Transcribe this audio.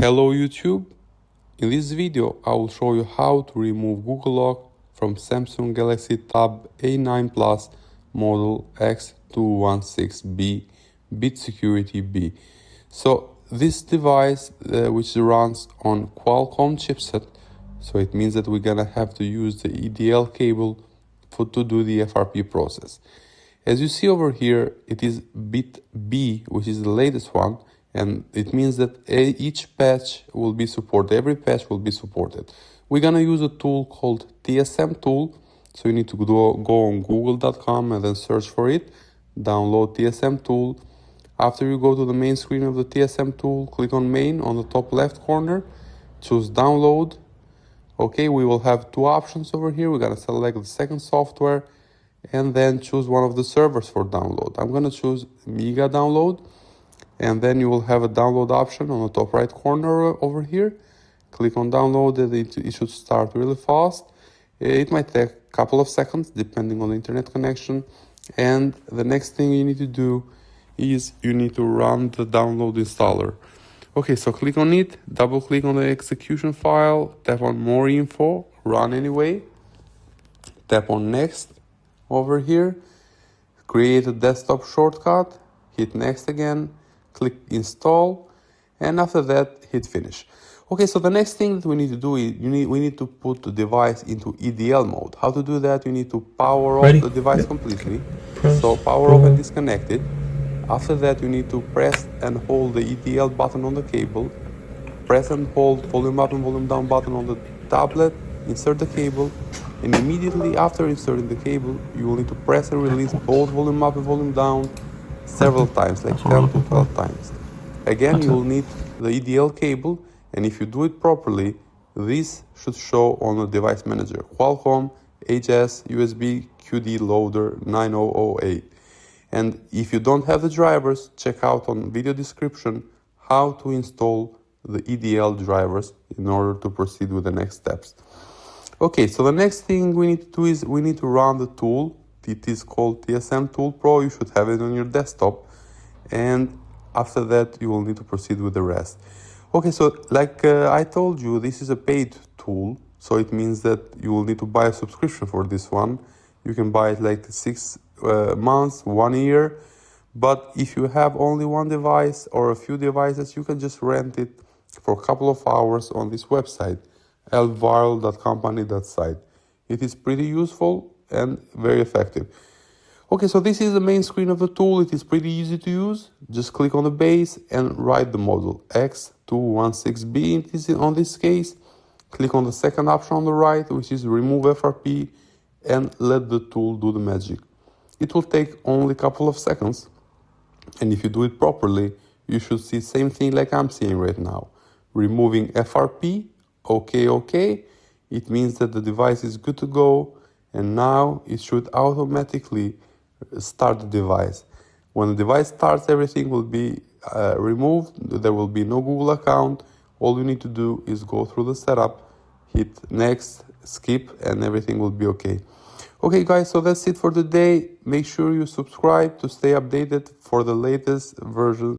Hello YouTube! In this video I will show you how to remove Google Lock from Samsung Galaxy Tab A9 Plus model X216B Security B. So this device which runs on Qualcomm chipset, so it means that we're gonna have to use the EDL cable to do the FRP process. As you see over here, it is bit B, which is the latest one, and it means that each patch will be supported, every patch will be supported. We're gonna use a tool called TSM Tol, so you need to go on google.com and then search for it, download TSM Tol. After you go to the main screen of the TSM Tol, click on main on the top left corner, choose download. Okay, we will have two options over here. We're gonna select the second software and then choose one of the servers for download. I'm gonna choose Mega Download, and then you will have a download option on the top right corner over here. Click on download and it should start really fast. It might take a couple of seconds depending on the internet connection. And the next thing you need to do is you need to run the download installer. Okay, so click on it, double click on the execution file, tap on more info, run anyway, tap on next over here, create a desktop shortcut, hit next again, click install, and after that hit finish. Okay, so the next thing that we need to do is we need to put the device into EDL mode. How to do that? You need to power off the device completely. So power off and disconnect it. After that you need to press and hold the EDL button on the cable, press and hold volume up and volume down button on the tablet, insert the cable, and immediately after inserting the cable you will need to press and release both volume up and volume down several times, like 10 to 12 times. Again, you will need the EDL cable, and if you do it properly, this should show on the device manager, Qualcomm HS USB QD loader 9008. And if you don't have the drivers, check out on video description how to install the EDL drivers in order to proceed with the next steps. Okay, so the next thing we need to do is we need to run the tool. It is called TSM Tol Pro. You should have it on your desktop, and after that you will need to proceed with the rest. Okay, so like I told you, this is a paid tool, so it means that you will need to buy a subscription for this one. You can buy it like 6 months, 1 year, but if you have only one device or a few devices, you can just rent it for a couple of hours on this website, elviral.company.site. It is pretty useful and very effective. Okay, so this is the main screen of the tool. It is pretty easy to use. Just click on the base and write the model X216B on this case. Click on the second option on the right, which is remove FRP, and let the tool do the magic. It will take only a couple of seconds, and if you do it properly, you should see same thing like I'm seeing right now. Removing FRP, okay. It means that the device is good to go, and now it should automatically start the device. When the device starts, everything will be removed. There will be no Google account. All you need to do is go through the setup, hit next, skip, and everything will be okay. Okay guys, so that's it for today. Make sure you subscribe to stay updated for the latest version